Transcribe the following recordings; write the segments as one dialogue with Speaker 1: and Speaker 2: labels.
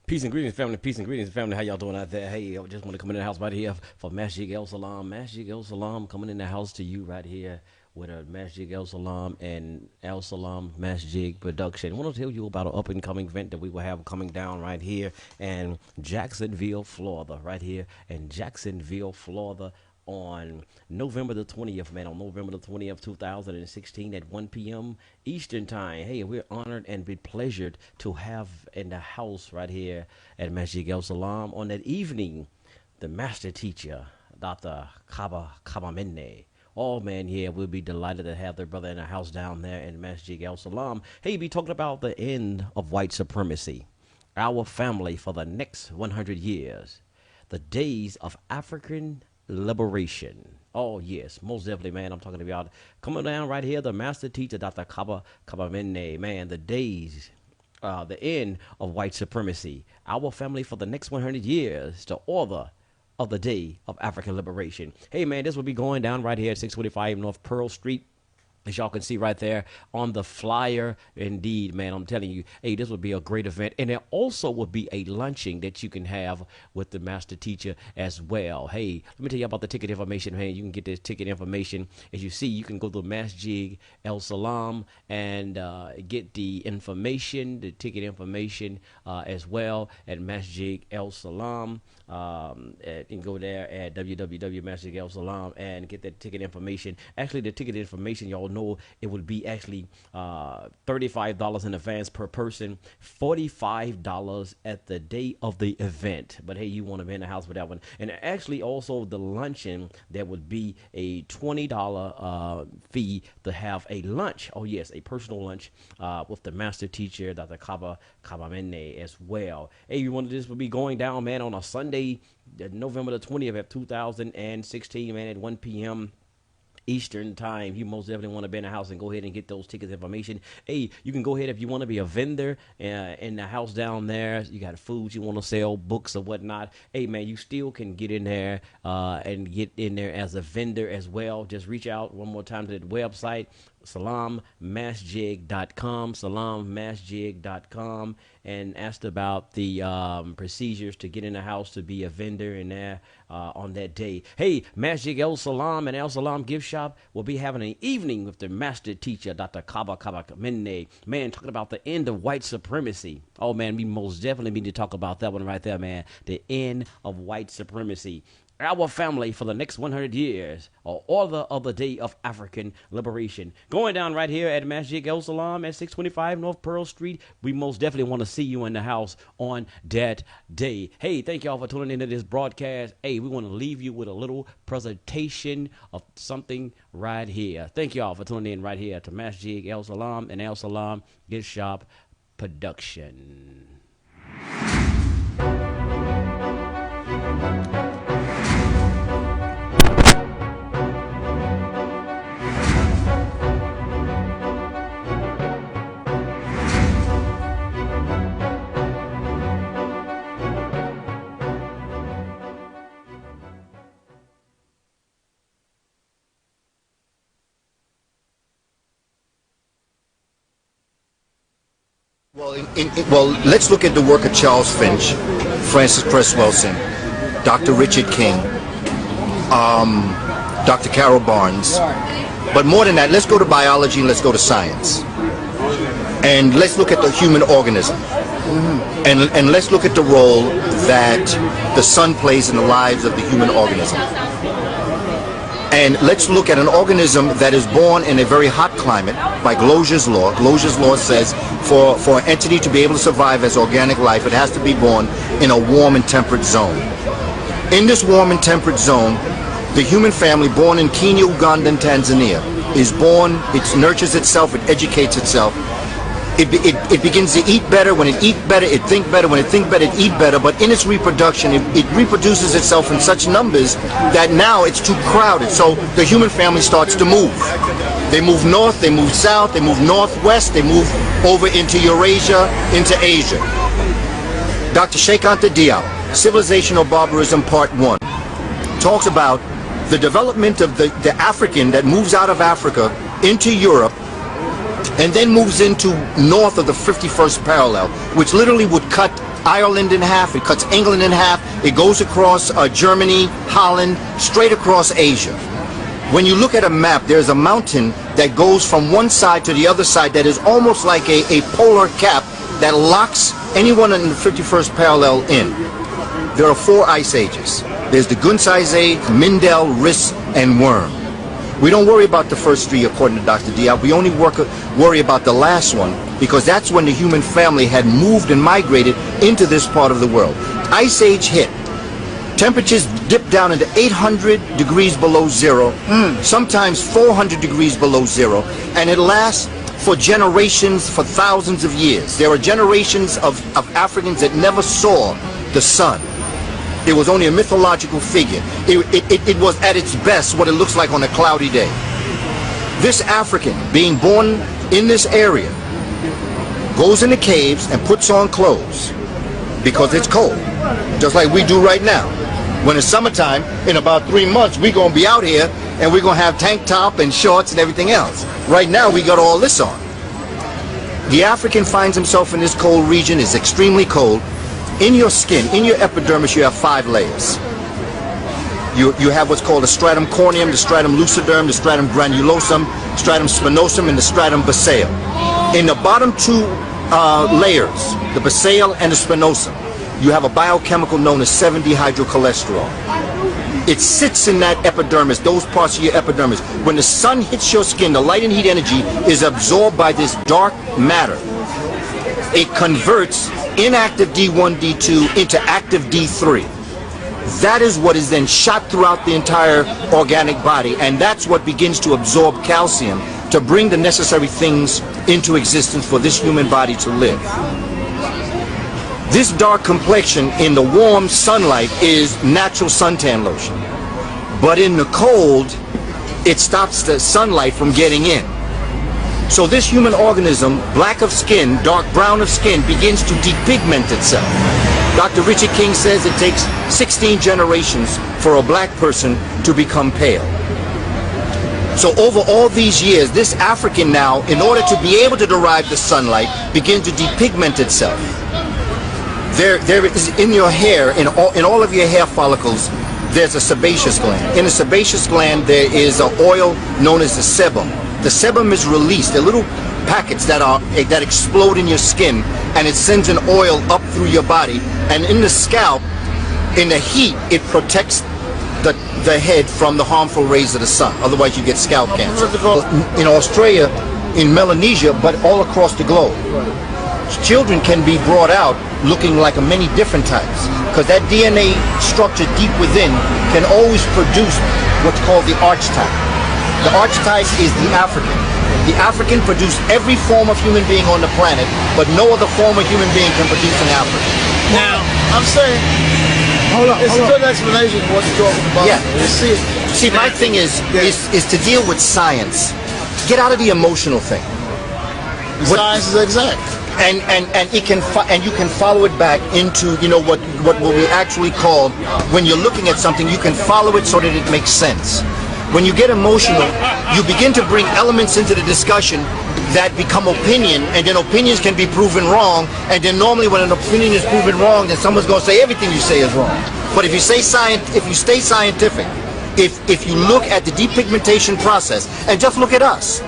Speaker 1: Peace and greetings, family. Peace and greetings, family. How y'all doing out there? Hey, I just want to come in the house right here for Masjid EL-SALAAM. Masjid EL-SALAAM coming in the house to you right here with a Masjid EL-SALAAM and EL-SALAAM Masjid production. I want to tell you about an up-and-coming event that we will have coming down right here in Jacksonville, Florida. Right here in Jacksonville, Florida, on November the 20th, man, on November the 20th, 2016 at 1 p.m. Eastern time. Hey, we're honored and be pleasured to have in the house right here at Masjid EL-SALAAM on that evening, the master teacher, Dr. Kaba Kamene. Oh, man, yeah, we'll be delighted to have their brother in the house down there in Masjid EL-SALAAM. Hey, be talking about the end of white supremacy, our family for the next 100 years, the days of African liberation. Oh yes, most definitely, man. I'm talking about coming down right here, the master teacher, Dr. Kaba Kamene, man. The days, the end of white supremacy, our family for the next 100 years, the order of the day of African liberation. Hey, man, this will be going down right here at 625 North Pearl Street. As y'all can see right there on the flyer. Indeed, man, I'm telling you, hey, this would be a great event. And there also would be a luncheon that you can have with the master teacher as well. Hey, let me tell you about the ticket information, man. You can get this ticket information. As you see, you can go to Masjid EL-SALAAM and get the information, the ticket information as well at Masjid EL-SALAAM. You can go there at www.masjidelsalaam and get that ticket information. Actually, the ticket information, y'all know it would be actually $35 in advance per person, $45 at the day of the event. But hey, you want to be in the house for that one. And actually also the luncheon, there would be a $20 fee to have a lunch. Oh yes, a personal lunch with the master teacher, Dr. Kaba Kamene as well. Hey, you want this will be going down, man, on a Sunday, November the 20th of 2016, man, at 1 p.m. Eastern time. You most definitely want to be in the house and go ahead and get those tickets information. Hey, you can go ahead if you want to be a vendor in the house down there. You got food you want to sell, books or whatnot. Hey, man, you still can get in there and get in there as a vendor as well. Just reach out one more time to the website, salaammasjid.com, salaammasjid.com, and asked about the procedures to get in the house to be a vendor in there on that day. Hey, Masjid EL-SALAAM and EL-SALAAM gift shop will be having an evening with the master teacher, Dr. Kaba Kamene. Man, talking about the end of white supremacy. Oh, man, we most definitely need to talk about that one right there, man. The end of white supremacy. Our family for the next 100 years, or order of the day of African liberation. Going down right here at Masjid EL-SALAAM at 625 North Pearl Street. We most definitely want to see you in the house on that day. Hey, thank y'all for tuning into this broadcast. Hey, we want to leave you with a little presentation of something right here. Thank y'all for tuning in right here to Masjid EL-SALAAM and EL-SALAAM Gift Shop Production.
Speaker 2: Well, let's look at the work of Charles Finch, Francis Cress Wilson, Dr. Richard King, Dr. Carol Barnes. But more than that, let's go to biology and let's go to science. And let's look at the human organism. And let's look at the role that the sun plays in the lives of the human organism. And let's look at an organism that is born in a very hot climate by Glosier's law. Glosier's law says for an entity to be able to survive as organic life, it has to be born in a warm and temperate zone. In this warm and temperate zone, the human family born in Kenya, Uganda, and Tanzania is born, it nurtures itself, it educates itself. It begins to eat better. When it eats better, it thinks better. When it thinks better, it eats better. But in its reproduction, it reproduces itself in such numbers that now it's too crowded. So the human family starts to move. They move north, they move south, they move northwest, they move over into Eurasia, into Asia. Dr. Sheikh Anta Diop, Civilization or Barbarism, Part 1, talks about the development of the African that moves out of Africa into Europe and then moves into north of the 51st parallel, which literally would cut Ireland in half, it cuts England in half, it goes across Germany, Holland, straight across Asia. When you look at a map, there's a mountain that goes from one side to the other side that is almost like a polar cap that locks anyone in the 51st parallel in. There are 4 ice ages. There's the Gunz Ice Age, Mindel, Riss, and Worm. We don't worry about the first 3 according to Dr. Diop. We only worry about the last one because that's when the human family had moved and migrated into this part of the world. Ice Age hit. Temperatures dip down into 800 degrees below zero, sometimes 400 degrees below zero, and it lasts for generations, for thousands of years. There are generations of Africans that never saw the sun. It was only a mythological figure. It was at its best what it looks like on a cloudy day. This African, being born in this area, goes in the caves and puts on clothes because it's cold, just like we do right now. When it's summertime, in about 3 months, we're going to be out here and we're going to have tank top and shorts and everything else. Right now, we got all this on. The African finds himself in this cold region. It's extremely cold. In your skin, in your epidermis, you have 5 layers. You have what's called the stratum corneum, the stratum luciderm, the stratum granulosum, stratum spinosum, and the stratum basale. In the bottom 2 layers, the basale and the spinosum, you have a biochemical known as 7-dehydrocholesterol. It sits in that epidermis, those parts of your epidermis. When the sun hits your skin, the light and heat energy is absorbed by this dark matter. It converts inactive D1, D2 into active D3. That is what is then shot throughout the entire organic body, and that's what begins to absorb calcium to bring the necessary things into existence for this human body to live. This dark complexion in the warm sunlight is natural suntan lotion. But in the cold, it stops the sunlight from getting in. So this human organism, black of skin, dark brown of skin, begins to depigment itself. Dr. Richard King says it takes 16 generations for a black person to become pale. So over all these years, this African now, in order to be able to derive the sunlight, begins to depigment itself. There is in your hair, in all of your hair follicles, there's a sebaceous gland. In the sebaceous gland, there is an oil known as the sebum. The sebum is released. They're little packets that explode in your skin, and it sends an oil up through your body. And in the scalp, in the heat, it protects the head from the harmful rays of the sun. Otherwise, you get scalp cancer. In Australia, in Melanesia, but all across the globe. Children can be brought out looking like many different types because that DNA structure deep within can always produce what's called the archetype. The archetype is the African. The African produced every form of human being on the planet, but no other form of human being can produce an African.
Speaker 3: Now, I'm saying, it's a good explanation of what you're talking about.
Speaker 2: Yeah. See, my thing is to deal with science. Get out of the emotional thing.
Speaker 3: Science is exact.
Speaker 2: And you can follow it back into what we actually call, when you're looking at something, you can follow it so that it makes sense. When you get emotional, you begin to bring elements into the discussion that become opinion, and then opinions can be proven wrong, and then normally when an opinion is proven wrong, then someone's going to say everything you say is wrong. But if you stay scientific, if you look at the depigmentation process, and just look at us,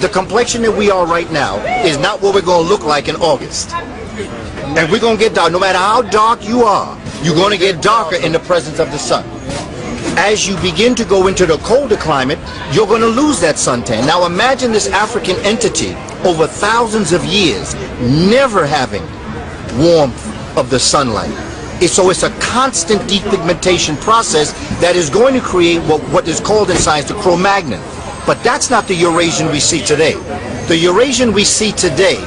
Speaker 2: the complexion that we are right now is not what we're going to look like in August. And we're going to get dark. No matter how dark you are, you're going to get darker in the presence of the sun. As you begin to go into the colder climate, you're going to lose that suntan. Now imagine this African entity over thousands of years never having warmth of the sunlight. So it's a constant depigmentation process that is going to create what is called in science the Cro-Magnon. But that's not the Eurasian we see today. The Eurasian we see today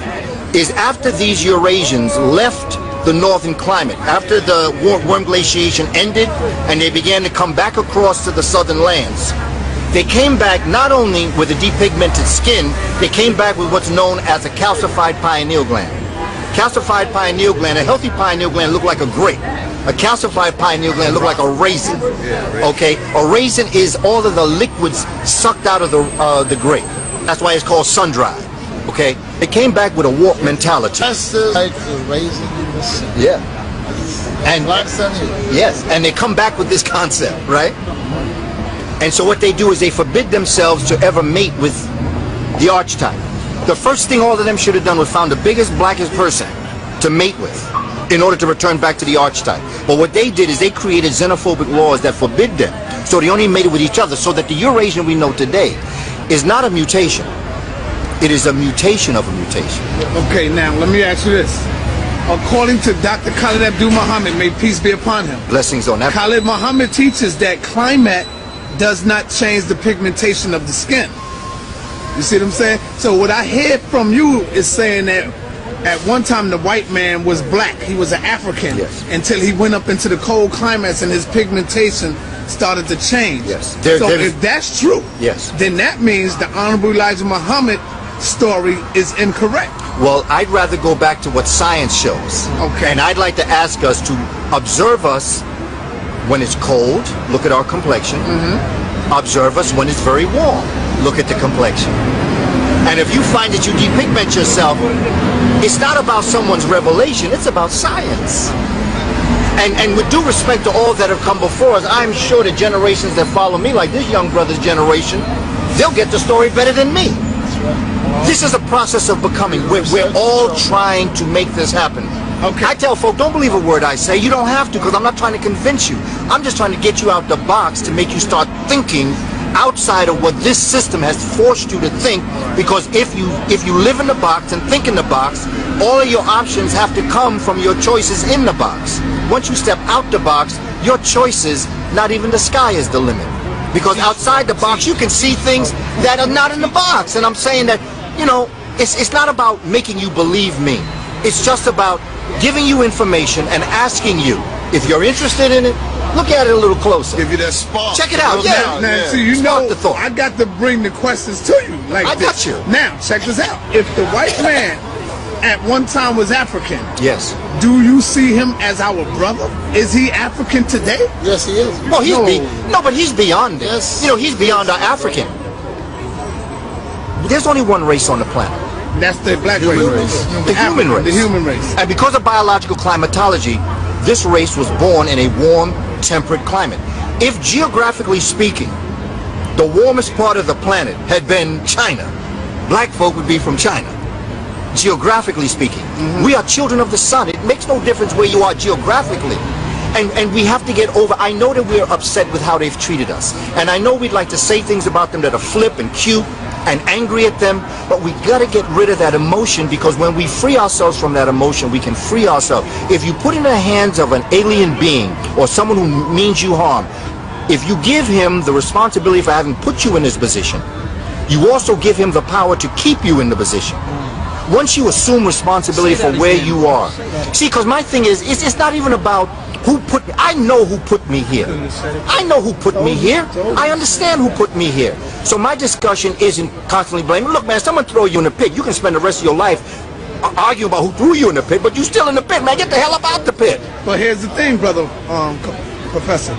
Speaker 2: is after these Eurasians left the northern climate, after the warm glaciation ended and they began to come back across to the southern lands. They came back not only with a depigmented skin, they came back with what's known as a calcified pineal gland. Calcified pineal gland, a healthy pineal gland looked like a grape. A calcified pineal gland looked like a raisin. Okay, a raisin is all of the liquids sucked out of the grape. That's why it's called sun-dried. Okay? They came back with a warped mentality.
Speaker 3: That's the like raising in the sun.
Speaker 2: Yeah. And
Speaker 3: Black sun here.
Speaker 2: yes, and they come back with this concept, right? And so what they do is they forbid themselves to ever mate with the archetype. The first thing all of them should have done was found the biggest, blackest person to mate with in order to return back to the archetype. But what they did is they created xenophobic laws that forbid them. So they only mated with each other, so that the Eurasian we know today is not a mutation. It is a mutation of a mutation.
Speaker 4: Okay, now let me ask you this. According to Dr. Khalid Abdul Muhammad, may peace be upon him,
Speaker 2: Blessings on that.
Speaker 4: Khalid Muhammad teaches that climate does not change the pigmentation of the skin. You see what I'm saying? So what I hear from you is saying that at one time the white man was black. He was an African.
Speaker 2: Yes.
Speaker 4: Until he went up into the cold climates and his pigmentation started to change.
Speaker 2: Yes.
Speaker 4: So if that's true,
Speaker 2: yes,
Speaker 4: then that means the Honorable Elijah Muhammad story is incorrect.
Speaker 2: Well, I'd rather go back to what science shows.
Speaker 4: Okay.
Speaker 2: And I'd like to ask us to observe us when it's cold, look at our complexion. Observe us when it's very warm, look at the complexion. And if you find that you depigment yourself, it's not about someone's revelation, it's about science. And with due respect to all that have come before us, I'm sure the generations that follow me, like this young brother's generation, they'll get the story better than me. This is a process of becoming. We're all trying to make this happen.
Speaker 4: Okay.
Speaker 2: I tell folk, don't believe a word I say. You don't have to, because I'm not trying to convince you. I'm just trying to get you out the box to make you start thinking outside of what this system has forced you to think. Because if you live in the box and think in the box, all of your options have to come from your choices in the box. Once you step out the box, your choices, not even the sky is the limit. Because outside the box, you can see things that are not in the box. And I'm saying that, you know, it's not about making you believe me. It's just about giving you information and asking you, if you're interested in it, look at it a little closer.
Speaker 3: Give you that spark.
Speaker 2: Check it out. Yeah.
Speaker 4: Now, see, you
Speaker 2: Spark
Speaker 4: know,
Speaker 2: the thought.
Speaker 4: I got to bring the questions to you. Like
Speaker 2: I got
Speaker 4: this.
Speaker 2: you.
Speaker 4: Now, check this out. If the white man at one time was African,
Speaker 2: Yes.
Speaker 4: do you see him as our brother? Is he African today?
Speaker 3: Yes, he is.
Speaker 2: Well, but he's beyond it.
Speaker 3: Yes.
Speaker 2: You know, he's beyond our African. There's only one race on the planet.
Speaker 4: That's the black
Speaker 3: Human
Speaker 4: race.
Speaker 3: race.
Speaker 2: The human race.
Speaker 4: The human race.
Speaker 2: And because of biological climatology, this race was born in a warm, temperate climate. If geographically speaking, the warmest part of the planet had been China, black folk would be from China. Geographically speaking, we are children of the sun. It makes no difference where you are geographically. And we have to get over, I know that we're upset with how they've treated us. And I know we'd like to say things about them that are flip and cute and angry at them, but we gotta get rid of that emotion, because when we free ourselves from that emotion, we can free ourselves. If you put in the hands of an alien being or someone who means you harm, if you give him the responsibility for having put you in this position, you also give him the power to keep you in the position. Once you assume responsibility for where you are. See, because my thing is, it's not even about who put me. I know who put me here. I know who put me here. I understand who put me here. So my discussion isn't constantly blaming. Look, man, someone throw you in the pit. You can spend the rest of your life arguing about who threw you in the pit, but you still in the pit, man. Get the hell up out the pit.
Speaker 4: But here's the thing, brother, Professor.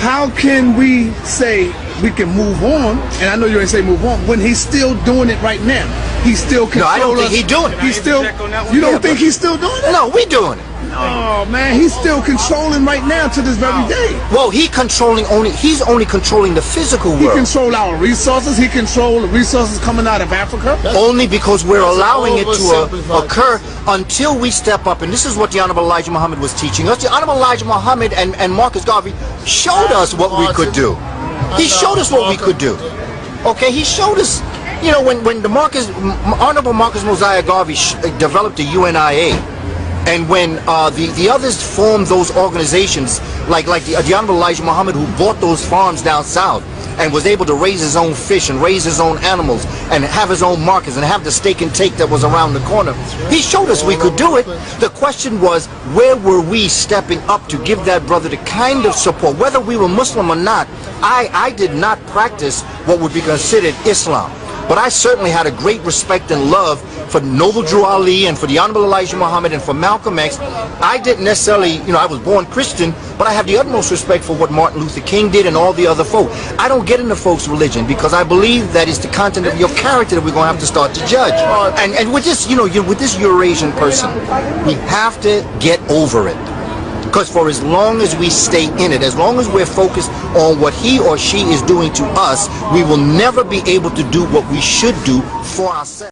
Speaker 4: How can we say we can move on, and I know you ain't say move on, when he's still doing it right now? He's still controlling us.
Speaker 2: No, I don't think he's doing it.
Speaker 4: He's still, you don't think he's still doing it?
Speaker 2: No, we doing it.
Speaker 4: Oh man, he's still controlling right now to this very day.
Speaker 2: Well, he's only controlling the physical world.
Speaker 4: He control our resources. He control the resources coming out of Africa.
Speaker 2: Only because we're allowing it to occur until we step up. And this is what the Honorable Elijah Muhammad was teaching us. The Honorable Elijah Muhammad and Marcus Garvey showed us what we could do. He showed us what we could do. Okay, he showed us, you know, when the Honorable Marcus Mosiah Garvey developed the UNIA, and when the others formed those organizations, like the Honorable Elijah Muhammad, who bought those farms down south and was able to raise his own fish and raise his own animals and have his own markets and have the steak and take that was around the corner, he showed us we could do it. The question was, where were we stepping up to give that brother the kind of support? Whether we were Muslim or not, I did not practice what would be considered Islam. But I certainly had a great respect and love for Noble Drew Ali and for the Honorable Elijah Muhammad and for Malcolm X. I didn't necessarily, I was born Christian, but I have the utmost respect for what Martin Luther King did and all the other folk. I don't get into folks' religion because I believe that it's the content of your character that we're going to have to start to judge. And with this, with this Eurasian person, we have to get over it. Because for as long as we stay in it, as long as we're focused on what he or she is doing to us, we will never be able to do what we should do for ourselves.